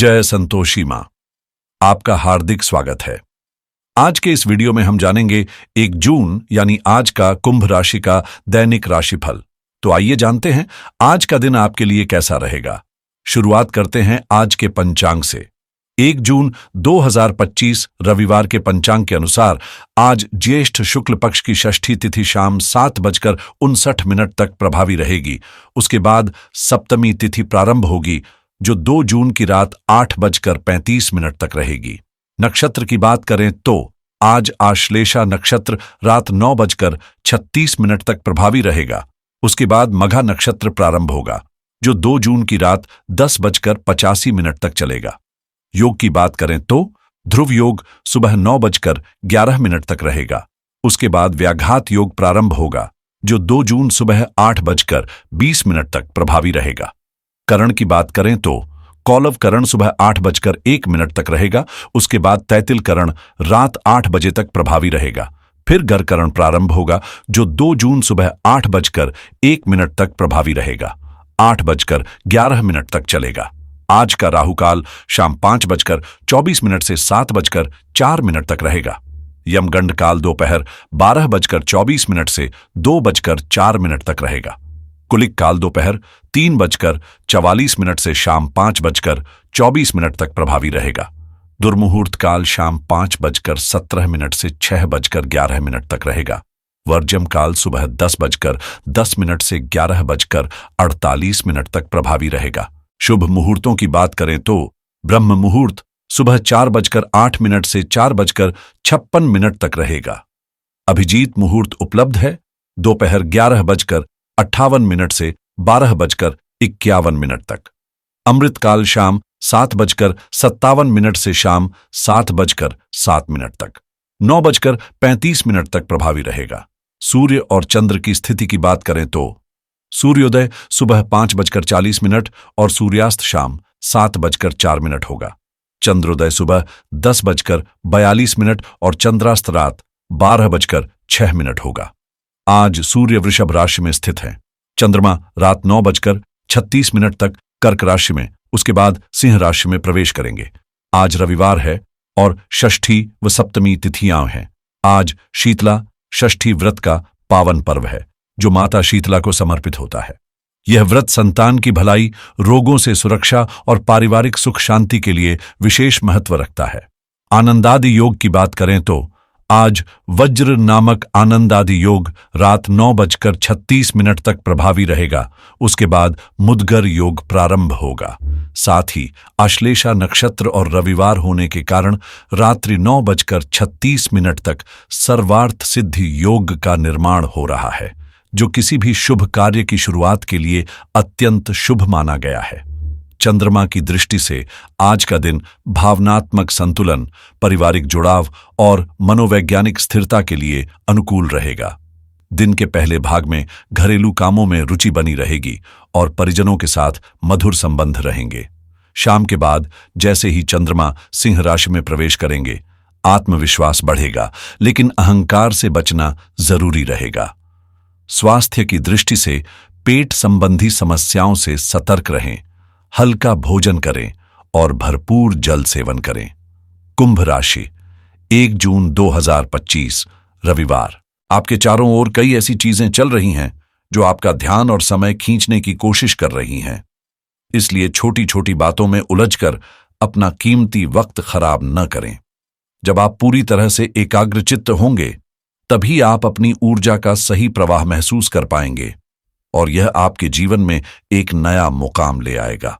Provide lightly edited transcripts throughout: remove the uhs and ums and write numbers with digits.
जय संतोषी मां, आपका हार्दिक स्वागत है। आज के इस वीडियो में हम जानेंगे 1 जून यानी आज का कुंभ राशि का दैनिक राशिफल। तो आइए जानते हैं आज का दिन आपके लिए कैसा रहेगा। शुरुआत करते हैं आज के पंचांग से। 1 जून 2025 रविवार के पंचांग के अनुसार आज ज्येष्ठ शुक्ल पक्ष की षष्ठी तिथि शाम 7:59 तक प्रभावी रहेगी। उसके बाद सप्तमी तिथि प्रारंभ होगी जो 2 जून की रात 8:35 तक रहेगी। नक्षत्र की बात करें तो आज आश्लेषा नक्षत्र रात 9:36 तक प्रभावी रहेगा। उसके बाद मघा नक्षत्र प्रारंभ होगा जो 2 जून की रात 10:85 तक चलेगा। योग की बात करें तो ध्रुव योग सुबह 9:11 तक रहेगा। उसके बाद व्याघात योग प्रारंभ होगा जो 2 जून सुबह 8:20 तक प्रभावी रहेगा। करण की बात करें तो कौलव करण सुबह 8:01 तक रहेगा। उसके बाद तैतिल करण रात 8 बजे तक प्रभावी रहेगा। फिर गर करण प्रारंभ होगा जो 2 जून सुबह 8:01 तक प्रभावी रहेगा। 8:11 तक चलेगा। आज का राहुकाल शाम 5:24 से 7:04 तक रहेगा। यमगंड काल दोपहर 12:24 से 2:04 तक रहेगा। कुलिक काल दोपहर 3:44 से शाम 5:24 तक प्रभावी रहेगा। दुर्मुहूर्त काल शाम 5:17 से 6:11 तक रहेगा। वर्जम काल सुबह 10:10 से 11:48 तक प्रभावी रहेगा। शुभ मुहूर्तों की बात करें तो ब्रह्म मुहूर्त सुबह 4:08 से 4:56 तक रहेगा। अभिजीत मुहूर्त उपलब्ध है दोपहर 11:58 से 12:51 तक। अमृत काल शाम 7:57 से शाम 7:07 तक। 9:35 तक प्रभावी रहेगा। सूर्य और चंद्र की स्थिति की बात करें तो सूर्योदय सुबह 5:40 और सूर्यास्त शाम 7:04 होगा। चंद्रोदय सुबह 10:42 और चंद्रास्त रात 12:06 होगा। आज सूर्य वृषभ राशि में स्थित है। चंद्रमा रात 9:36 तक कर्क राशि में, उसके बाद सिंह राशि में प्रवेश करेंगे। आज रविवार है और षष्ठी व सप्तमी तिथियां हैं। आज शीतला षष्ठी व्रत का पावन पर्व है जो माता शीतला को समर्पित होता है। यह व्रत संतान की भलाई, रोगों से सुरक्षा और पारिवारिक सुख शांति के लिए विशेष महत्व रखता है। आनंदादि योग की बात करें तो आज वज्र नामक आनंदादि योग रात 9:36 तक प्रभावी रहेगा। उसके बाद मुद्गर योग प्रारंभ होगा। साथ ही आश्लेषा नक्षत्र और रविवार होने के कारण रात्रि 9:36 तक सर्वार्थ सिद्धि योग का निर्माण हो रहा है जो किसी भी शुभ कार्य की शुरुआत के लिए अत्यंत शुभ माना गया है। चंद्रमा की दृष्टि से आज का दिन भावनात्मक संतुलन, पारिवारिक जुड़ाव और मनोवैज्ञानिक स्थिरता के लिए अनुकूल रहेगा। दिन के पहले भाग में घरेलू कामों में रुचि बनी रहेगी और परिजनों के साथ मधुर संबंध रहेंगे। शाम के बाद जैसे ही चंद्रमा सिंह राशि में प्रवेश करेंगे, आत्मविश्वास बढ़ेगा, लेकिन अहंकार से बचना जरूरी रहेगा। स्वास्थ्य की दृष्टि से पेट संबंधी समस्याओं से सतर्क रहें, हल्का भोजन करें और भरपूर जल सेवन करें। कुंभ राशि 1 जून 2025 रविवार। आपके चारों ओर कई ऐसी चीजें चल रही हैं जो आपका ध्यान और समय खींचने की कोशिश कर रही हैं। इसलिए छोटी छोटी बातों में उलझकर अपना कीमती वक्त खराब न करें। जब आप पूरी तरह से एकाग्रचित्त होंगे तभी आप अपनी ऊर्जा का सही प्रवाह महसूस कर पाएंगे और यह आपके जीवन में एक नया मुकाम ले आएगा।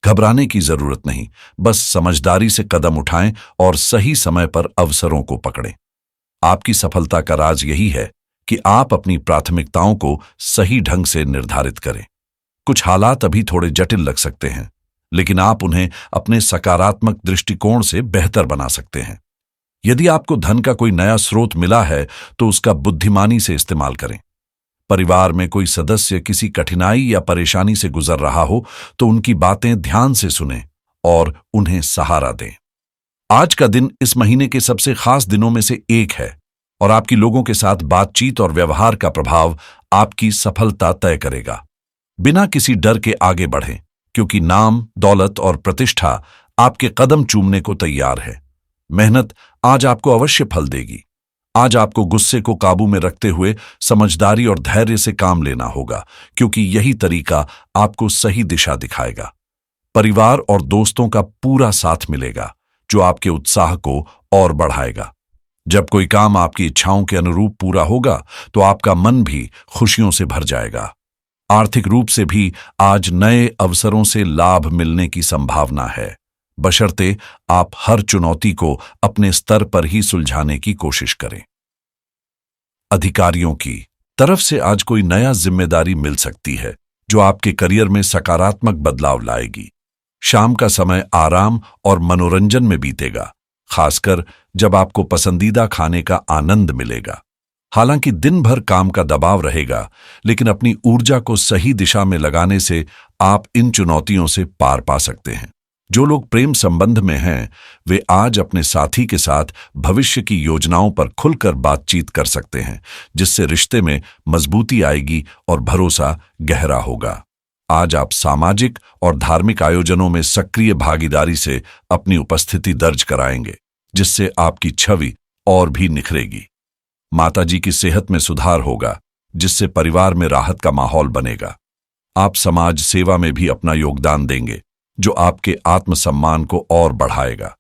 घबराने की जरूरत नहीं, बस समझदारी से कदम उठाएं और सही समय पर अवसरों को पकड़ें। आपकी सफलता का राज यही है कि आप अपनी प्राथमिकताओं को सही ढंग से निर्धारित करें। कुछ हालात अभी थोड़े जटिल लग सकते हैं, लेकिन आप उन्हें अपने सकारात्मक दृष्टिकोण से बेहतर बना सकते हैं। यदि आपको धन का कोई नया स्रोत मिला है तो उसका बुद्धिमानी से इस्तेमाल करें। परिवार में कोई सदस्य किसी कठिनाई या परेशानी से गुजर रहा हो तो उनकी बातें ध्यान से सुनें और उन्हें सहारा दें। आज का दिन इस महीने के सबसे खास दिनों में से एक है और आपकी लोगों के साथ बातचीत और व्यवहार का प्रभाव आपकी सफलता तय करेगा। बिना किसी डर के आगे बढ़ें, क्योंकि नाम, दौलत और प्रतिष्ठा आपके कदम चूमने को तैयार है। मेहनत आज आपको अवश्य फल देगी। आज आपको गुस्से को काबू में रखते हुए समझदारी और धैर्य से काम लेना होगा, क्योंकि यही तरीका आपको सही दिशा दिखाएगा। परिवार और दोस्तों का पूरा साथ मिलेगा, जो आपके उत्साह को और बढ़ाएगा। जब कोई काम आपकी इच्छाओं के अनुरूप पूरा होगा, तो आपका मन भी खुशियों से भर जाएगा। आर्थिक रूप से भी आज नए अवसरों से लाभ मिलने की संभावना है, बशर्ते आप हर चुनौती को अपने स्तर पर ही सुलझाने की कोशिश करें। अधिकारियों की तरफ से आज कोई नया जिम्मेदारी मिल सकती है, जो आपके करियर में सकारात्मक बदलाव लाएगी। शाम का समय आराम और मनोरंजन में बीतेगा, खासकर जब आपको पसंदीदा खाने का आनंद मिलेगा। हालांकि दिन भर काम का दबाव रहेगा, लेकिन अपनी ऊर्जा को सही दिशा में लगाने से आप इन चुनौतियों से पार पा सकते हैं। जो लोग प्रेम संबंध में हैं, वे आज अपने साथी के साथ भविष्य की योजनाओं पर खुलकर बातचीत कर सकते हैं, जिससे रिश्ते में मजबूती आएगी और भरोसा गहरा होगा। आज आप सामाजिक और धार्मिक आयोजनों में सक्रिय भागीदारी से अपनी उपस्थिति दर्ज कराएंगे, जिससे आपकी छवि और भी निखरेगी। माताजी की सेहत में सुधार होगा, जिससे परिवार में राहत का माहौल बनेगा। आप समाज सेवा में भी अपना योगदान देंगे, जो आपके आत्मसम्मान को और बढ़ाएगा।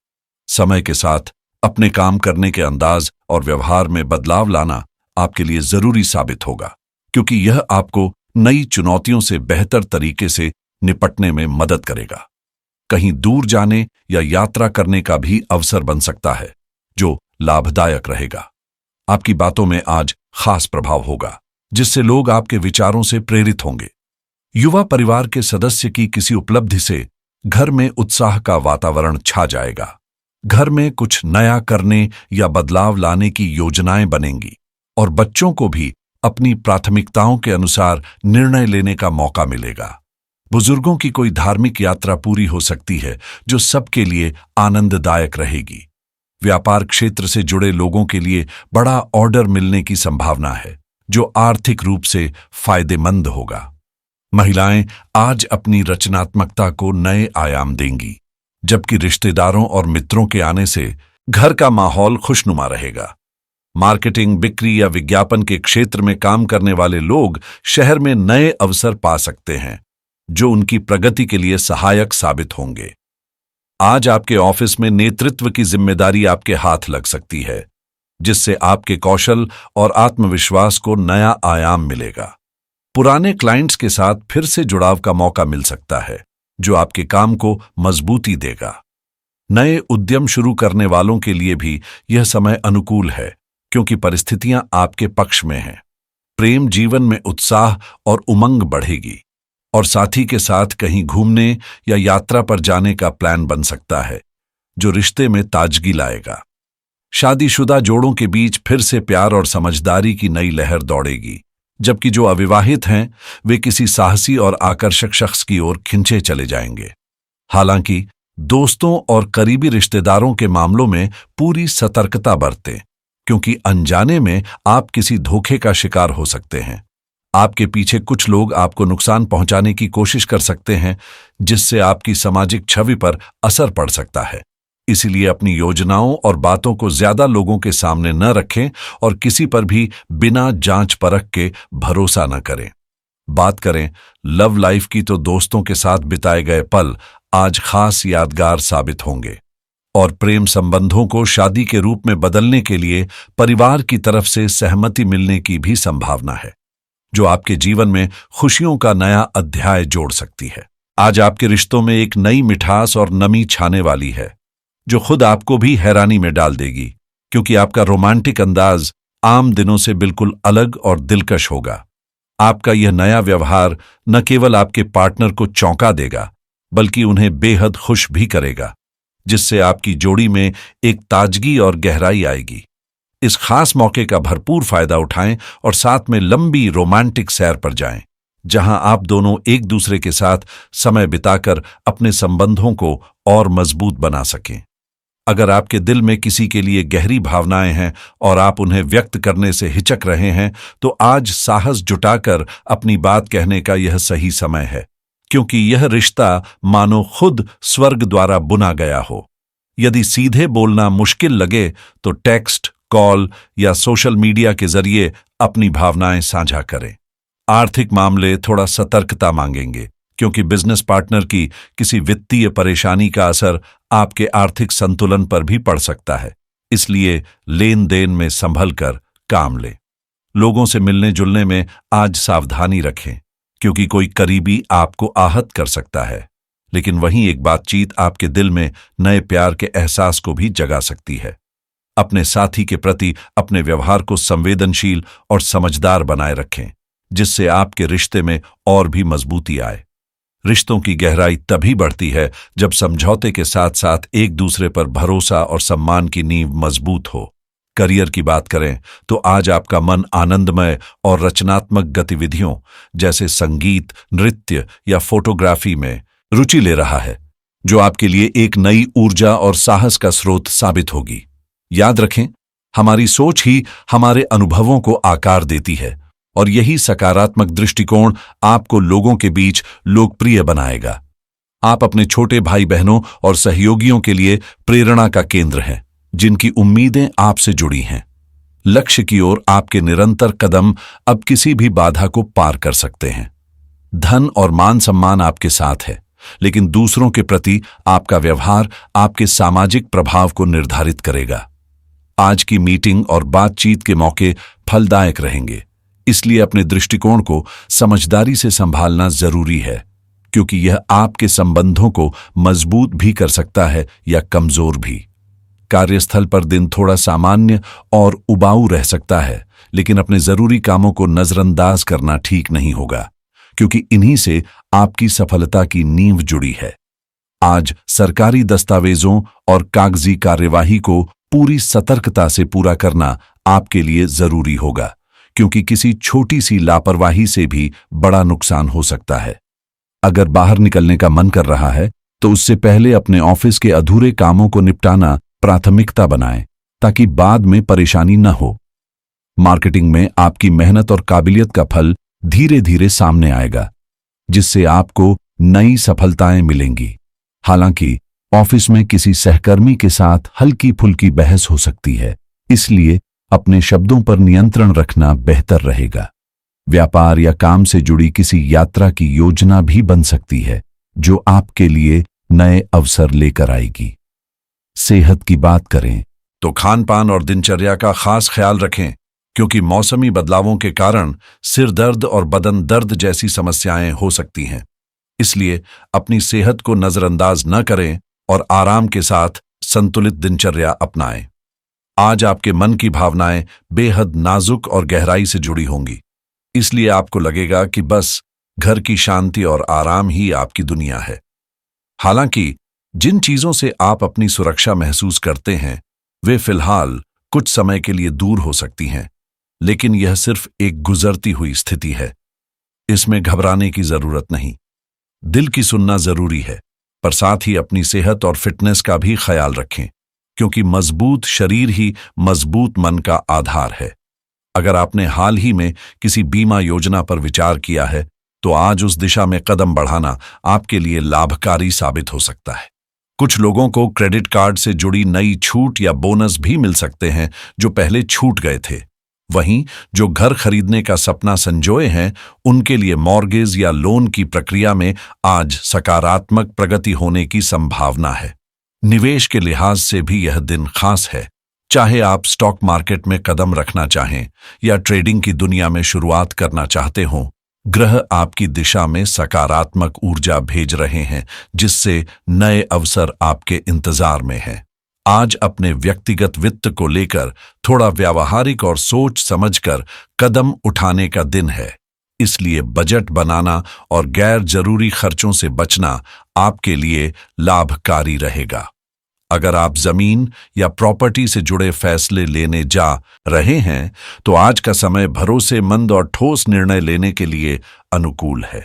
समय के साथ अपने काम करने के अंदाज और व्यवहार में बदलाव लाना आपके लिए जरूरी साबित होगा, क्योंकि यह आपको नई चुनौतियों से बेहतर तरीके से निपटने में मदद करेगा। कहीं दूर जाने या यात्रा करने का भी अवसर बन सकता है, जो लाभदायक रहेगा। आपकी बातों में आज खास प्रभाव होगा, जिससे लोग आपके विचारों से प्रेरित होंगे। युवा परिवार के सदस्य की किसी उपलब्धि से घर में उत्साह का वातावरण छा जाएगा। घर में कुछ नया करने या बदलाव लाने की योजनाएं बनेंगी और बच्चों को भी अपनी प्राथमिकताओं के अनुसार निर्णय लेने का मौका मिलेगा। बुजुर्गों की कोई धार्मिक यात्रा पूरी हो सकती है, जो सबके लिए आनंददायक रहेगी। व्यापार क्षेत्र से जुड़े लोगों के लिए बड़ा ऑर्डर मिलने की संभावना है, जो आर्थिक रूप से फायदेमंद होगा। महिलाएं आज अपनी रचनात्मकता को नए आयाम देंगी, जबकि रिश्तेदारों और मित्रों के आने से घर का माहौल खुशनुमा रहेगा। मार्केटिंग, बिक्री या विज्ञापन के क्षेत्र में काम करने वाले लोग शहर में नए अवसर पा सकते हैं, जो उनकी प्रगति के लिए सहायक साबित होंगे। आज आपके ऑफिस में नेतृत्व की जिम्मेदारी आपके हाथ लग सकती है, जिससे आपके कौशल और आत्मविश्वास को नया आयाम मिलेगा। पुराने क्लाइंट्स के साथ फिर से जुड़ाव का मौका मिल सकता है, जो आपके काम को मजबूती देगा। नए उद्यम शुरू करने वालों के लिए भी यह समय अनुकूल है, क्योंकि परिस्थितियां आपके पक्ष में हैं। प्रेम जीवन में उत्साह और उमंग बढ़ेगी, और साथी के साथ कहीं घूमने या यात्रा पर जाने का प्लान बन सकता है, जो रिश्ते में ताजगी लाएगा। शादीशुदा जोड़ों के बीच फिर से प्यार और समझदारी की नई लहर दौड़ेगी, जबकि जो अविवाहित हैं, वे किसी साहसी और आकर्षक शख्स की ओर खिंचे चले जाएंगे। हालांकि दोस्तों और करीबी रिश्तेदारों के मामलों में पूरी सतर्कता बरतें, क्योंकि अनजाने में आप किसी धोखे का शिकार हो सकते हैं। आपके पीछे कुछ लोग आपको नुकसान पहुंचाने की कोशिश कर सकते हैं, जिससे आपकी सामाजिक छवि पर असर पड़ सकता है। इसीलिए अपनी योजनाओं और बातों को ज्यादा लोगों के सामने न रखें और किसी पर भी बिना जांच परख के भरोसा न करें। बात करें लव लाइफ की, तो दोस्तों के साथ बिताए गए पल आज खास यादगार साबित होंगे, और प्रेम संबंधों को शादी के रूप में बदलने के लिए परिवार की तरफ से सहमति मिलने की भी संभावना है, जो आपके जीवन में खुशियों का नया अध्याय जोड़ सकती है। आज आपके रिश्तों में एक नई मिठास और नमी छाने वाली है, जो खुद आपको भी हैरानी में डाल देगी, क्योंकि आपका रोमांटिक अंदाज आम दिनों से बिल्कुल अलग और दिलकश होगा। आपका यह नया व्यवहार न केवल आपके पार्टनर को चौंका देगा, बल्कि उन्हें बेहद खुश भी करेगा, जिससे आपकी जोड़ी में एक ताजगी और गहराई आएगी। इस खास मौके का भरपूर फायदा उठाएं और साथ में लंबी रोमांटिक सैर पर जाएं, जहां आप दोनों एक दूसरे के साथ समय बिताकर अपने संबंधों को और मजबूत बना सकें। अगर आपके दिल में किसी के लिए गहरी भावनाएं हैं और आप उन्हें व्यक्त करने से हिचक रहे हैं, तो आज साहस जुटाकर अपनी बात कहने का यह सही समय है, क्योंकि यह रिश्ता मानो खुद स्वर्ग द्वारा बुना गया हो। यदि सीधे बोलना मुश्किल लगे तो टेक्स्ट, कॉल या सोशल मीडिया के जरिए अपनी भावनाएं साझा करें। आर्थिक मामले थोड़ा सतर्कता मांगेंगे, क्योंकि बिजनेस पार्टनर की किसी वित्तीय परेशानी का असर आपके आर्थिक संतुलन पर भी पड़ सकता है, इसलिए लेन देन में संभल कर काम लें। लोगों से मिलने जुलने में आज सावधानी रखें, क्योंकि कोई करीबी आपको आहत कर सकता है, लेकिन वहीं एक बातचीत आपके दिल में नए प्यार के एहसास को भी जगा सकती है। अपने साथी के प्रति अपने व्यवहार को संवेदनशील और समझदार बनाए रखें, जिससे आपके रिश्ते में और भी मजबूती आए। रिश्तों की गहराई तभी बढ़ती है जब समझौते के साथ साथ एक दूसरे पर भरोसा और सम्मान की नींव मजबूत हो। करियर की बात करें तो आज आपका मन आनंदमय और रचनात्मक गतिविधियों जैसे संगीत, नृत्य या फोटोग्राफी में रुचि ले रहा है, जो आपके लिए एक नई ऊर्जा और साहस का स्रोत साबित होगी। याद रखें, हमारी सोच ही हमारे अनुभवों को आकार देती है, और यही सकारात्मक दृष्टिकोण आपको लोगों के बीच लोकप्रिय बनाएगा। आप अपने छोटे भाई बहनों और सहयोगियों के लिए प्रेरणा का केंद्र हैं, जिनकी उम्मीदें आपसे जुड़ी हैं। लक्ष्य की ओर आपके निरंतर कदम अब किसी भी बाधा को पार कर सकते हैं। धन और मान सम्मान आपके साथ है, लेकिन दूसरों के प्रति आपका व्यवहार आपके सामाजिक प्रभाव को निर्धारित करेगा। आज की मीटिंग और बातचीत के मौके फलदायक रहेंगे, इसलिए अपने दृष्टिकोण को समझदारी से संभालना जरूरी है, क्योंकि यह आपके संबंधों को मजबूत भी कर सकता है या कमजोर भी। कार्यस्थल पर दिन थोड़ा सामान्य और उबाऊ रह सकता है, लेकिन अपने जरूरी कामों को नजरअंदाज करना ठीक नहीं होगा, क्योंकि इन्हीं से आपकी सफलता की नींव जुड़ी है। आज सरकारी दस्तावेजों और कागजी कार्यवाही को पूरी सतर्कता से पूरा करना आपके लिए जरूरी होगा, क्योंकि किसी छोटी सी लापरवाही से भी बड़ा नुकसान हो सकता है। अगर बाहर निकलने का मन कर रहा है तो उससे पहले अपने ऑफिस के अधूरे कामों को निपटाना प्राथमिकता बनाएं, ताकि बाद में परेशानी न हो। मार्केटिंग में आपकी मेहनत और काबिलियत का फल धीरे धीरे सामने आएगा, जिससे आपको नई सफलताएं मिलेंगी। हालांकि ऑफिस में किसी सहकर्मी के साथ हल्की फुल्की बहस हो सकती है, इसलिए अपने शब्दों पर नियंत्रण रखना बेहतर रहेगा। व्यापार या काम से जुड़ी किसी यात्रा की योजना भी बन सकती है, जो आपके लिए नए अवसर लेकर आएगी। सेहत की बात करें तो खान पान और दिनचर्या का खास ख्याल रखें, क्योंकि मौसमी बदलावों के कारण सिर दर्द और बदन दर्द जैसी समस्याएं हो सकती हैं। इसलिए अपनी सेहत को नजरअंदाज न करें और आराम के साथ संतुलित दिनचर्या अपनाएं। आज आपके मन की भावनाएं बेहद नाजुक और गहराई से जुड़ी होंगी, इसलिए आपको लगेगा कि बस घर की शांति और आराम ही आपकी दुनिया है। हालांकि जिन चीजों से आप अपनी सुरक्षा महसूस करते हैं, वे फिलहाल कुछ समय के लिए दूर हो सकती हैं, लेकिन यह सिर्फ एक गुजरती हुई स्थिति है। इसमें घबराने की जरूरत नहीं। दिल की सुनना जरूरी है, पर साथ ही अपनी सेहत और फिटनेस का भी ख्याल रखें, क्योंकि मजबूत शरीर ही मजबूत मन का आधार है। अगर आपने हाल ही में किसी बीमा योजना पर विचार किया है, तो आज उस दिशा में कदम बढ़ाना आपके लिए लाभकारी साबित हो सकता है। कुछ लोगों को क्रेडिट कार्ड से जुड़ी नई छूट या बोनस भी मिल सकते हैं, जो पहले छूट गए थे। वहीं जो घर खरीदने का सपना संजोए हैं, उनके लिए मॉर्गेज या लोन की प्रक्रिया में आज सकारात्मक प्रगति होने की संभावना है। निवेश के लिहाज से भी यह दिन खास है। चाहे आप स्टॉक मार्केट में कदम रखना चाहें या ट्रेडिंग की दुनिया में शुरुआत करना चाहते हों, ग्रह आपकी दिशा में सकारात्मक ऊर्जा भेज रहे हैं, जिससे नए अवसर आपके इंतजार में हैं। आज अपने व्यक्तिगत वित्त को लेकर थोड़ा व्यावहारिक और सोच समझकर कदम उठाने का दिन है। इसलिए बजट बनाना और गैर जरूरी खर्चों से बचना आपके लिए लाभकारी रहेगा। अगर आप जमीन या प्रॉपर्टी से जुड़े फैसले लेने जा रहे हैं, तो आज का समय भरोसेमंद और ठोस निर्णय लेने के लिए अनुकूल है।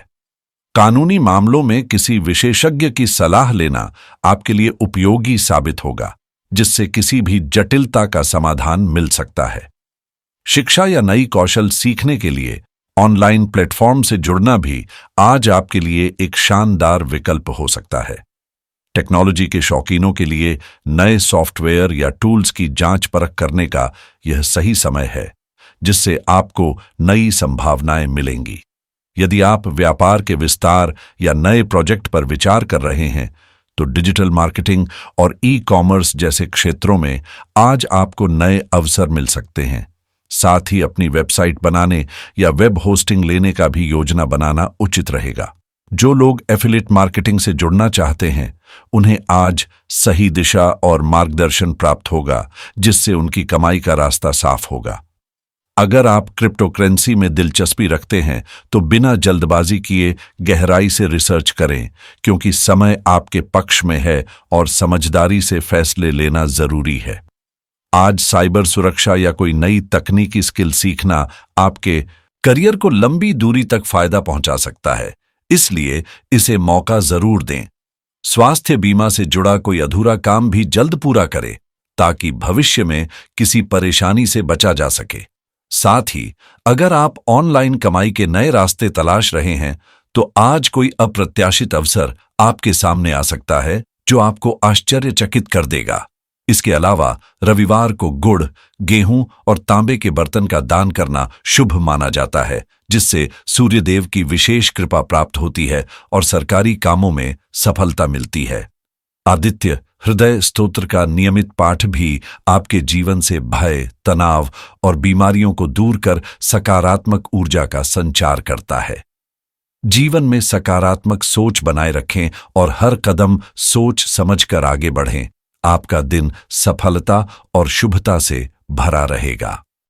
कानूनी मामलों में किसी विशेषज्ञ की सलाह लेना आपके लिए उपयोगी साबित होगा, जिससे किसी भी जटिलता का समाधान मिल सकता है। शिक्षा या नई कौशल सीखने के लिए ऑनलाइन प्लेटफॉर्म से जुड़ना भी आज आपके लिए एक शानदार विकल्प हो सकता है। टेक्नोलॉजी के शौकीनों के लिए नए सॉफ्टवेयर या टूल्स की जांच परख करने का यह सही समय है, जिससे आपको नई संभावनाएं मिलेंगी। यदि आप व्यापार के विस्तार या नए प्रोजेक्ट पर विचार कर रहे हैं, तो डिजिटल मार्केटिंग और ई-कॉमर्स जैसे क्षेत्रों में आज आपको नए अवसर मिल सकते हैं। साथ ही अपनी वेबसाइट बनाने या वेब होस्टिंग लेने का भी योजना बनाना उचित रहेगा। जो लोग एफिलिएट मार्केटिंग से जुड़ना चाहते हैं, उन्हें आज सही दिशा और मार्गदर्शन प्राप्त होगा, जिससे उनकी कमाई का रास्ता साफ होगा। अगर आप क्रिप्टोकरेंसी में दिलचस्पी रखते हैं, तो बिना जल्दबाजी किए गहराई से रिसर्च करें, क्योंकि समय आपके पक्ष में है और समझदारी से फैसले लेना जरूरी है। आज साइबर सुरक्षा या कोई नई तकनीकी स्किल सीखना आपके करियर को लंबी दूरी तक फायदा पहुंचा सकता है, इसलिए इसे मौका जरूर दें। स्वास्थ्य बीमा से जुड़ा कोई अधूरा काम भी जल्द पूरा करें, ताकि भविष्य में किसी परेशानी से बचा जा सके। साथ ही अगर आप ऑनलाइन कमाई के नए रास्ते तलाश रहे हैं, तो आज कोई अप्रत्याशित अवसर आपके सामने आ सकता है, जो आपको आश्चर्यचकित कर देगा। इसके अलावा रविवार को गुड़, गेहूं और तांबे के बर्तन का दान करना शुभ माना जाता है, जिससे सूर्यदेव की विशेष कृपा प्राप्त होती है और सरकारी कामों में सफलता मिलती है। आदित्य हृदय स्तोत्र का नियमित पाठ भी आपके जीवन से भय, तनाव और बीमारियों को दूर कर सकारात्मक ऊर्जा का संचार करता है। जीवन में सकारात्मक सोच बनाए रखें और हर कदम सोच समझकर आगे बढ़ें। आपका दिन सफलता और शुभता से भरा रहेगा।